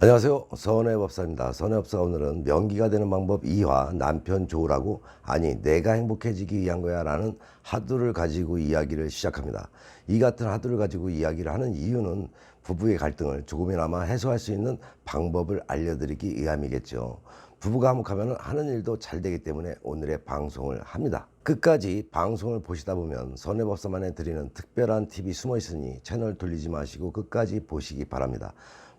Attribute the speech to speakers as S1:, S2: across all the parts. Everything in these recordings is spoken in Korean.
S1: 안녕하세요. 선해법사입니다. 선해법사 오늘은 명기가 되는 방법 2화 남편 좋으라고 아니 내가 행복해지기 위한 거야 라는 화두를 가지고 이야기를 시작합니다. 이 같은 화두를 가지고 이야기를 하는 이유는 부부의 갈등을 조금이나마 해소할 수 있는 방법을 알려드리기 위함이겠죠. 부부가 화목하면 하는 일도 잘 되기 때문에 오늘의 방송을 합니다. 끝까지 방송을 보시다 보면 선해법사만에 드리는 특별한 팁이 숨어 있으니 채널 돌리지 마시고 끝까지 보시기 바랍니다.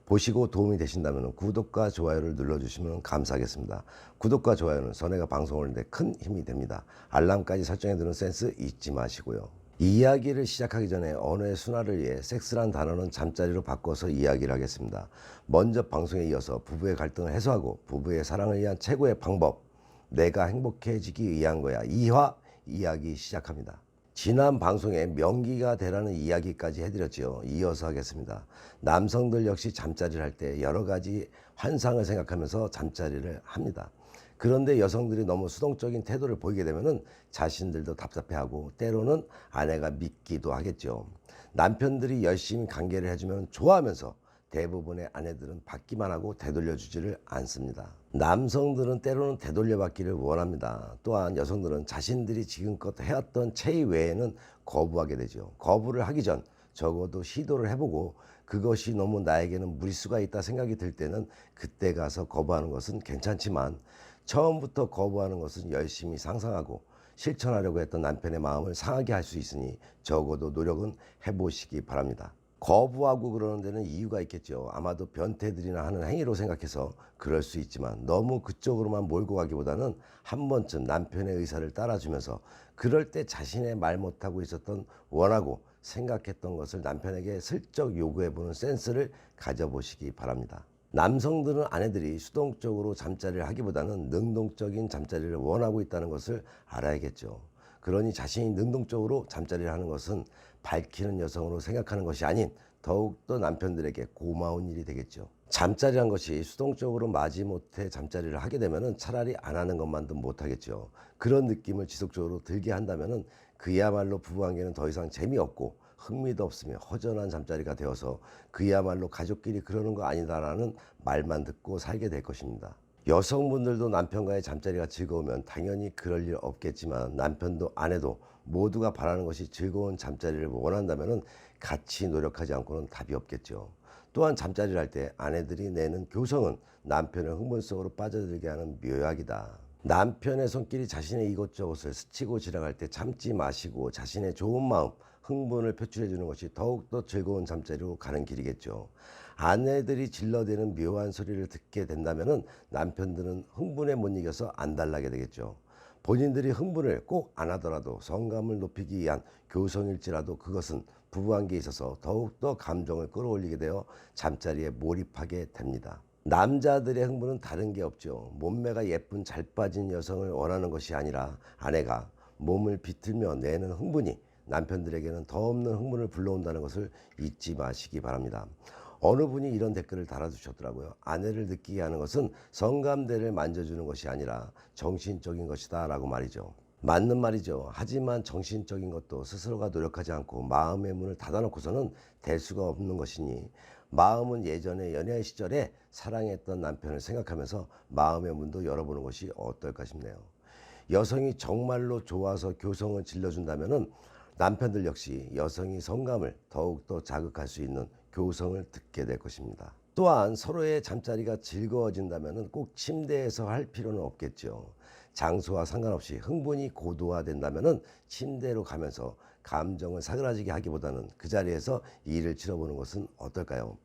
S1: 보시고 도움이 되신다면 구독과 좋아요를 눌러주시면 감사하겠습니다. 구독과 좋아요는 선혜가 방송을 하는데 큰 힘이 됩니다. 알람까지 설정해두는 센스 잊지 마시고요. 이 이야기를 시작하기 전에 언어의 순화를 위해 섹스란 단어는 잠자리로 바꿔서 이야기를 하겠습니다. 먼저 방송에 이어서 부부의 갈등을 해소하고 부부의 사랑을 위한 최고의 방법, 내가 행복해지기 위한 거야 2화 이야기 시작합니다. 지난 방송에 명기가 되라는 이야기까지 해드렸죠. 이어서 하겠습니다. 남성들 역시 잠자리를 할 때 여러 가지 환상을 생각하면서 잠자리를 합니다. 그런데 여성들이 너무 수동적인 태도를 보이게 되면 자신들도 답답해하고 때로는 아내가 믿기도 하겠죠. 남편들이 열심히 관계를 해주면 좋아하면서 대부분의 아내들은 받기만 하고 되돌려주지를 않습니다. 남성들은 때로는 되돌려받기를 원합니다. 또한 여성들은 자신들이 지금껏 해왔던 체위 외에는 거부하게 되죠. 거부를 하기 전 적어도 시도를 해보고 그것이 너무 나에게는 무리수가 있다 생각이 들 때는 그때 가서 거부하는 것은 괜찮지만 처음부터 거부하는 것은 열심히 상상하고 실천하려고 했던 남편의 마음을 상하게 할 수 있으니 적어도 노력은 해보시기 바랍니다. 거부하고 그러는 데는 이유가 있겠죠. 아마도 변태들이나 하는 행위로 생각해서 그럴 수 있지만 너무 그쪽으로만 몰고 가기보다는 한 번쯤 남편의 의사를 따라주면서 그럴 때 자신의 말 못하고 있었던 원하고 생각했던 것을 남편에게 슬쩍 요구해보는 센스를 가져보시기 바랍니다. 남성들은 아내들이 수동적으로 잠자리를 하기보다는 능동적인 잠자리를 원하고 있다는 것을 알아야겠죠. 그러니 자신이 능동적으로 잠자리를 하는 것은 밝히는 여성으로 생각하는 것이 아닌 더욱더 남편들에게 고마운 일이 되겠죠. 잠자리란 것이 수동적으로 마지못해 잠자리를 하게 되면 차라리 안 하는 것만도 못하겠죠. 그런 느낌을 지속적으로 들게 한다면 그야말로 부부관계는 더 이상 재미없고 흥미도 없으며 허전한 잠자리가 되어서 그야말로 가족끼리 그러는 거 아니다라는 말만 듣고 살게 될 것입니다. 여성분들도 남편과의 잠자리가 즐거우면 당연히 그럴 일 없겠지만 남편도 아내도 모두가 바라는 것이 즐거운 잠자리를 원한다면 같이 노력하지 않고는 답이 없겠죠. 또한 잠자리를 할 때 아내들이 내는 교성은 남편을 흥분 속으로 빠져들게 하는 묘약이다. 남편의 손길이 자신의 이것저것을 스치고 지나갈 때 참지 마시고 자신의 좋은 마음, 흥분을 표출해 주는 것이 더욱더 즐거운 잠자리로 가는 길이겠죠. 아내들이 질러대는 묘한 소리를 듣게 된다면 남편들은 흥분에 못 이겨서 안달나게 되겠죠. 본인들이 흥분을 꼭 안 하더라도 성감을 높이기 위한 교성일지라도 그것은 부부관계에 있어서 더욱더 감정을 끌어올리게 되어 잠자리에 몰입하게 됩니다. 남자들의 흥분은 다른 게 없죠. 몸매가 예쁜 잘 빠진 여성을 원하는 것이 아니라 아내가 몸을 비틀며 내는 흥분이 남편들에게는 더 없는 흥분을 불러온다는 것을 잊지 마시기 바랍니다. 어느 분이 이런 댓글을 달아주셨더라고요. 아내를 느끼게 하는 것은 성감대를 만져주는 것이 아니라 정신적인 것이다 라고 말이죠. 맞는 말이죠. 하지만 정신적인 것도 스스로가 노력하지 않고 마음의 문을 닫아놓고서는 될 수가 없는 것이니 마음은 예전에 연애 시절에 사랑했던 남편을 생각하면서 마음의 문도 열어보는 것이 어떨까 싶네요. 여성이 정말로 좋아서 교성을 질러준다면 남편들 역시 여성이 성감을 더욱더 자극할 수 있는 교성을 듣게 될 것입니다. 또한 서로의 잠자리가 즐거워진다면 꼭 침대에서 할 필요는 없겠죠. 장소와 상관없이 흥분이 고도화된다면 침대로 가면서 감정을 사그라지게 하기보다는 그 자리에서 일을 치러보는 것은 어떨까요?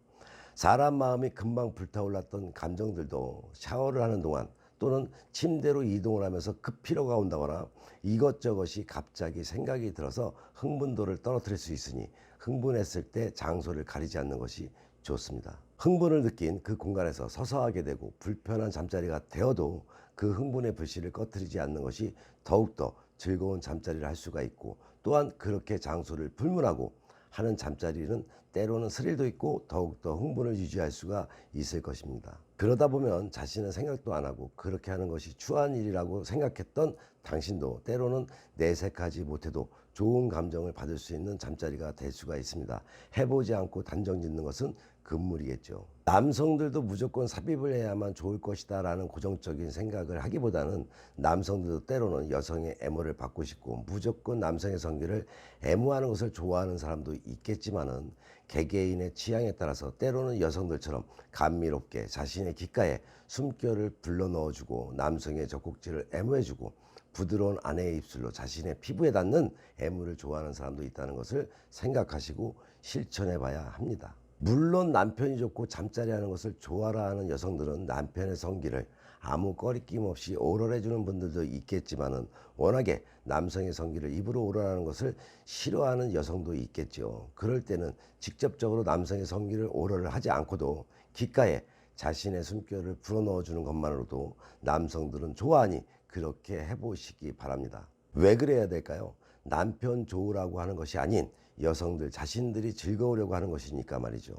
S1: 사람 마음이 금방 불타올랐던 감정들도 샤워를 하는 동안 또는 침대로 이동을 하면서 급 피로가 온다거나 이것저것이 갑자기 생각이 들어서 흥분도를 떨어뜨릴 수 있으니 흥분했을 때 장소를 가리지 않는 것이 좋습니다. 흥분을 느낀 그 공간에서 서서하게 되고 불편한 잠자리가 되어도 그 흥분의 불씨를 꺼뜨리지 않는 것이 더욱더 즐거운 잠자리를 할 수가 있고 또한 그렇게 장소를 불문하고 하는 잠자리는 때로는 스릴도 있고 더욱더 흥분을 유지할 수가 있을 것입니다. 그러다 보면 자신은 생각도 안 하고 그렇게 하는 것이 추한 일이라고 생각했던 당신도 때로는 내색하지 못해도 좋은 감정을 받을 수 있는 잠자리가 될 수가 있습니다. 해보지 않고 단정 짓는 것은 금물이겠죠. 남성들도 무조건 삽입을 해야만 좋을 것이다 라는 고정적인 생각을 하기보다는 남성들도 때로는 여성의 애모를 받고 싶고 무조건 남성의 성기를 애무하는 것을 좋아하는 사람도 있겠지만은 개개인의 취향에 따라서 때로는 여성들처럼 감미롭게 자신의 귓가에 숨결을 불러 넣어주고 남성의 젖꼭지를 애무해주고 부드러운 아내의 입술로 자신의 피부에 닿는 애무를 좋아하는 사람도 있다는 것을 생각하시고 실천해 봐야 합니다. 물론 남편이 좋고 잠자리 하는 것을 좋아라 하는 여성들은 남편의 성기를 아무 꺼리낌 없이 오럴해 주는 분들도 있겠지만은 워낙에 남성의 성기를 입으로 오럴하는 것을 싫어하는 여성도 있겠죠. 그럴 때는 직접적으로 남성의 성기를 오럴을 하지 않고도 귓가에 자신의 숨결을 불어넣어 주는 것만으로도 남성들은 좋아하니 그렇게 해보시기 바랍니다. 왜 그래야 될까요? 남편 좋으라고 하는 것이 아닌 여성들 자신들이 즐거우려고 하는 것이니까 말이죠.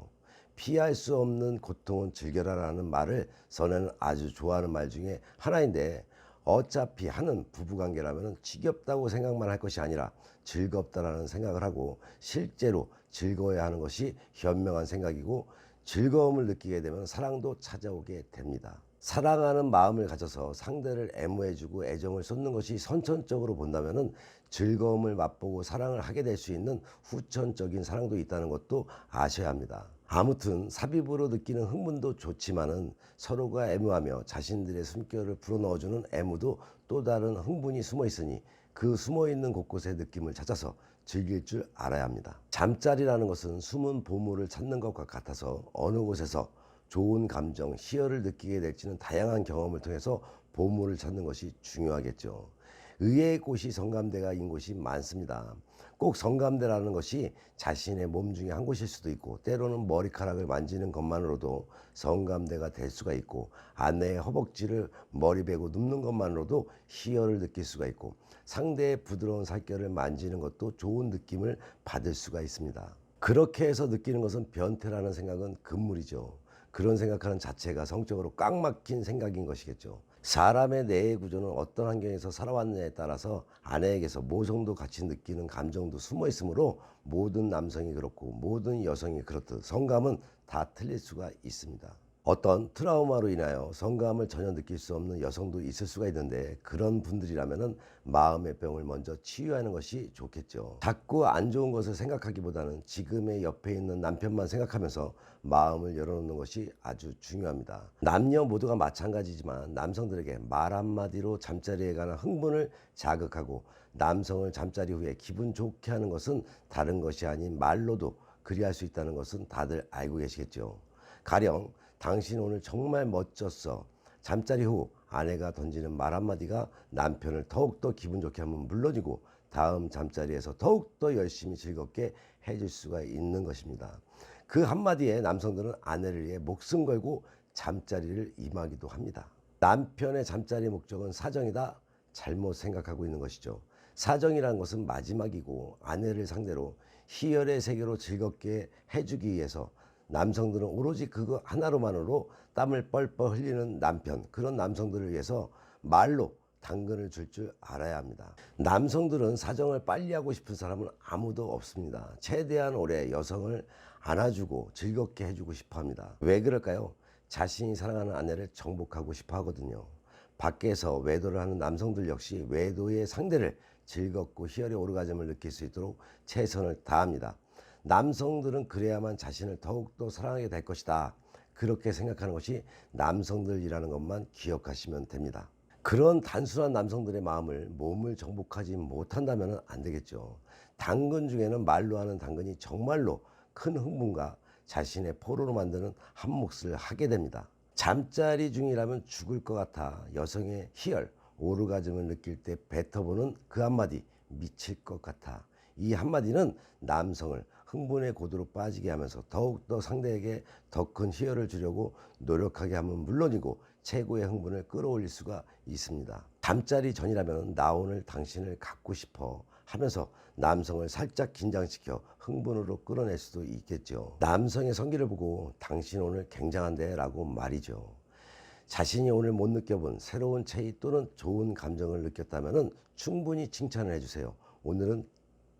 S1: 피할 수 없는 고통은 즐겨라라는 말을 선에는 아주 좋아하는 말 중에 하나인데, 어차피 하는 부부관계라면 지겹다고 생각만 할 것이 아니라 즐겁다라는 생각을 하고 실제로 즐거워야 하는 것이 현명한 생각이고, 즐거움을 느끼게 되면 사랑도 찾아오게 됩니다. 사랑하는 마음을 가져서 상대를 애무해주고 애정을 쏟는 것이 선천적으로 본다면 즐거움을 맛보고 사랑을 하게 될 수 있는 후천적인 사랑도 있다는 것도 아셔야 합니다. 아무튼 삽입으로 느끼는 흥분도 좋지만은 서로가 애무하며 자신들의 숨결을 불어넣어주는 애무도 또 다른 흥분이 숨어 있으니 그 숨어 있는 곳곳의 느낌을 찾아서 즐길 줄 알아야 합니다. 잠자리라는 것은 숨은 보물을 찾는 것과 같아서 어느 곳에서 좋은 감정, 희열을 느끼게 될지는 다양한 경험을 통해서 보물을 찾는 것이 중요하겠죠. 의외의 곳이 성감대가인 곳이 많습니다. 꼭 성감대라는 것이 자신의 몸 중에 한 곳일 수도 있고, 때로는 머리카락을 만지는 것만으로도 성감대가 될 수가 있고, 아내의 허벅지를 머리 베고 눕는 것만으로도 희열을 느낄 수가 있고, 상대의 부드러운 살결을 만지는 것도 좋은 느낌을 받을 수가 있습니다. 그렇게 해서 느끼는 것은 변태라는 생각은 금물이죠. 그런 생각하는 자체가 성적으로 꽉 막힌 생각인 것이겠죠. 사람의 뇌의 구조는 어떤 환경에서 살아왔느냐에 따라서 아내에게서 모성도 같이 느끼는 감정도 숨어 있으므로 모든 남성이 그렇고 모든 여성이 그렇듯 성감은 다 틀릴 수가 있습니다. 어떤 트라우마로 인하여 성감을 전혀 느낄 수 없는 여성도 있을 수가 있는데, 그런 분들이라면 마음의 병을 먼저 치유하는 것이 좋겠죠. 자꾸 안 좋은 것을 생각하기보다는 지금의 옆에 있는 남편만 생각하면서 마음을 열어놓는 것이 아주 중요합니다. 남녀 모두가 마찬가지지만 남성들에게 말 한마디로 잠자리에 관한 흥분을 자극하고 남성을 잠자리 후에 기분 좋게 하는 것은 다른 것이 아닌 말로도 그리할 수 있다는 것은 다들 알고 계시겠죠. 가령 당신 오늘 정말 멋졌어. 잠자리 후 아내가 던지는 말 한마디가 남편을 더욱더 기분 좋게 하면 물론이고 다음 잠자리에서 더욱더 열심히 즐겁게 해줄 수가 있는 것입니다. 그 한마디에 남성들은 아내를 위해 목숨 걸고 잠자리를 임하기도 합니다. 남편의 잠자리 목적은 사정이다? 잘못 생각하고 있는 것이죠. 사정이라는 것은 마지막이고, 아내를 상대로 희열의 세계로 즐겁게 해주기 위해서 남성들은 오로지 그거 하나로만으로 땀을 뻘뻘 흘리는 남편, 그런 남성들을 위해서 말로 당근을 줄 알아야 합니다. 남성들은 사정을 빨리 하고 싶은 사람은 아무도 없습니다. 최대한 오래 여성을 안아주고 즐겁게 해주고 싶어 합니다. 왜 그럴까요? 자신이 사랑하는 아내를 정복하고 싶어 하거든요. 밖에서 외도를 하는 남성들 역시 외도의 상대를 즐겁고 희열의 오르가즘을 느낄 수 있도록 최선을 다합니다. 남성들은 그래야만 자신을 더욱더 사랑하게 될 것이다. 그렇게 생각하는 것이 남성들이라는 것만 기억하시면 됩니다. 그런 단순한 남성들의 마음을 몸을 정복하지 못한다면 안 되겠죠. 당근 중에는 말로 하는 당근이 정말로 큰 흥분과 자신의 포로로 만드는 한 몫을 하게 됩니다. 잠자리 중이라면 죽을 것 같아 여성의 희열, 오르가즘을 느낄 때 뱉어보는 그 한마디, 미칠 것 같아. 이 한마디는 남성을 흥분의 고도로 빠지게 하면서 더욱더 상대에게 더 큰 희열을 주려고 노력하게 하면 물론이고 최고의 흥분을 끌어올릴 수가 있습니다. 잠자리 전이라면 나 오늘 당신을 갖고 싶어 하면서 남성을 살짝 긴장시켜 흥분으로 끌어낼 수도 있겠죠. 남성의 성기를 보고 당신 오늘 굉장한데 라고 말이죠. 자신이 오늘 못 느껴본 새로운 체위 또는 좋은 감정을 느꼈다면 충분히 칭찬을 해주세요. 오늘은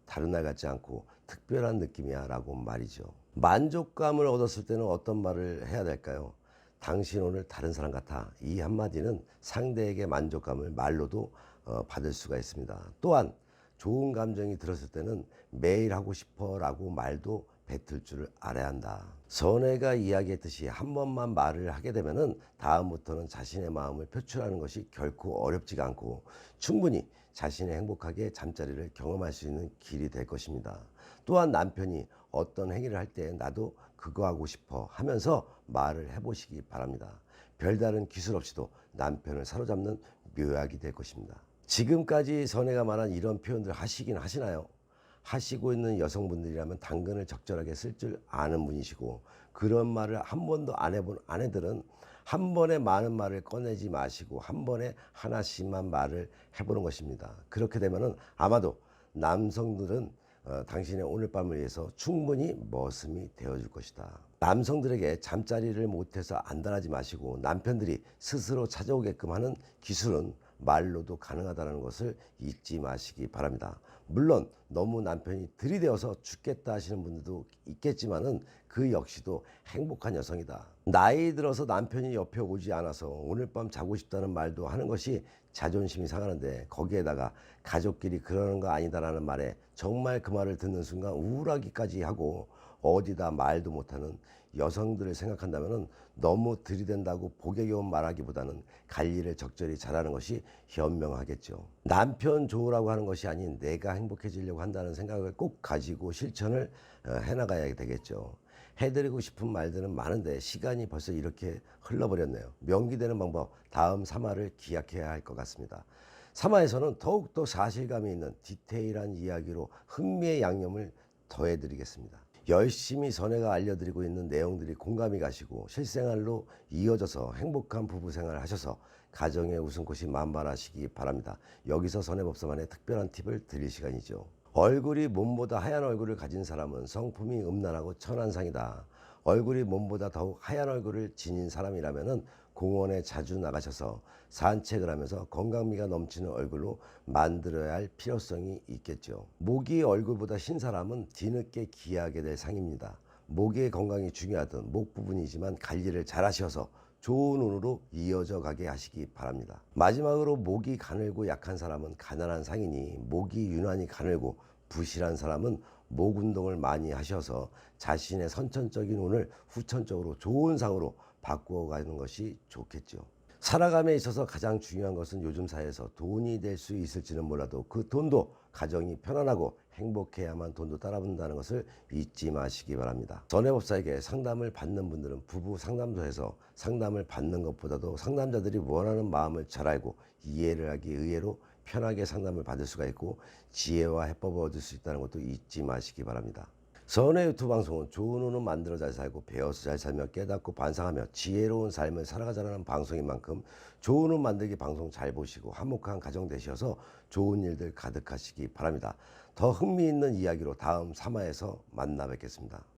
S1: 다른 날 같지 않고 특별한 느낌이야 라고 말이죠. 만족감을 얻었을 때는 어떤 말을 해야 될까요? 당신 오늘 다른 사람 같아. 이 한마디는 상대에게 만족감을 말로도 받을 수가 있습니다. 또한 좋은 감정이 들었을 때는 매일 하고 싶어 라고 말도 뱉을 줄을 알아야 한다. 선혜가 이야기했듯이 한 번만 말을 하게 되면은 다음부터는 자신의 마음을 표출하는 것이 결코 어렵지가 않고 충분히 자신의 행복하게 잠자리를 경험할 수 있는 길이 될 것입니다. 또한 남편이 어떤 행위를 할 때 나도 그거 하고 싶어 하면서 말을 해보시기 바랍니다. 별다른 기술 없이도 남편을 사로잡는 묘약이 될 것입니다. 지금까지 선혜가 말한 이런 표현들 하시긴 하시나요? 하시고 있는 여성분들이라면 당근을 적절하게 쓸 줄 아는 분이시고, 그런 말을 한 번도 안 해본 아내들은 한 번에 많은 말을 꺼내지 마시고 한 번에 하나씩만 말을 해보는 것입니다. 그렇게 되면은 아마도 남성들은 당신의 오늘 밤을 위해서 충분히 머슴이 되어줄 것이다. 남성들에게 잠자리를 못해서 안달하지 마시고 남편들이 스스로 찾아오게끔 하는 기술은 말로도 가능하다는 것을 잊지 마시기 바랍니다. 물론 너무 남편이 들이대어서 죽겠다 하시는 분들도 있겠지만은 그 역시도 행복한 여성이다. 나이 들어서 남편이 옆에 오지 않아서 오늘 밤 자고 싶다는 말도 하는 것이 자존심이 상하는데, 거기에다가 가족끼리 그러는 거 아니다라는 말에 정말 그 말을 듣는 순간 우울하기까지 하고 어디다 말도 못하는 여성들을 생각한다면 너무 들이댄다고 복에 겨운 말하기보다는 관리를 적절히 잘하는 것이 현명하겠죠. 남편 좋으라고 하는 것이 아닌 내가 행복해지려고 한다는 생각을 꼭 가지고 실천을 해나가야 되겠죠. 해드리고 싶은 말들은 많은데 시간이 벌써 이렇게 흘러버렸네요. 명기되는 방법, 다음 3화를 기약해야 할 것 같습니다. 3화에서는 더욱더 사실감이 있는 디테일한 이야기로 흥미의 양념을 더해드리겠습니다. 열심히 선혜가 알려드리고 있는 내용들이 공감이 가시고 실생활로 이어져서 행복한 부부 생활을 하셔서 가정의 웃음꽃이 만발하시기 바랍니다. 여기서 선혜법사만의 특별한 팁을 드릴 시간이죠. 얼굴이 몸보다 하얀 얼굴을 가진 사람은 성품이 음란하고 천한상이다. 얼굴이 몸보다 더욱 하얀 얼굴을 지닌 사람이라면 공원에 자주 나가셔서 산책을 하면서 건강미가 넘치는 얼굴로 만들어야 할 필요성이 있겠죠. 목이 얼굴보다 흰 사람은 뒤늦게 기하게 될 상입니다. 목의 건강이 중요하든 목 부분이지만 관리를 잘 하셔서 좋은 운으로 이어져 가게 하시기 바랍니다. 마지막으로 목이 가늘고 약한 사람은 가난한 상이니, 목이 유난히 가늘고 부실한 사람은 목 운동을 많이 하셔서 자신의 선천적인 운을 후천적으로 좋은 상으로 바꾸어가는 것이 좋겠죠. 살아감에 있어서 가장 중요한 것은 요즘 사회에서 돈이 될 수 있을지는 몰라도 그 돈도 가정이 편안하고 행복해야만 돈도 따라붙는다는 것을 잊지 마시기 바랍니다. 선혜법사에게 상담을 받는 분들은 부부 상담소에서 상담을 받는 것보다도 상담자들이 원하는 마음을 잘 알고 이해를 하기 의외로 편하게 상담을 받을 수가 있고 지혜와 해법을 얻을 수 있다는 것도 잊지 마시기 바랍니다. 선의 유튜브 방송은 좋은 운은 만들어 잘 살고 배워서 잘 살며 깨닫고 반성하며 지혜로운 삶을 살아가자는 방송인 만큼 좋은 운 만들기 방송 잘 보시고 화목한 가정 되셔서 좋은 일들 가득하시기 바랍니다. 더 흥미있는 이야기로 다음 3화에서 만나 뵙겠습니다.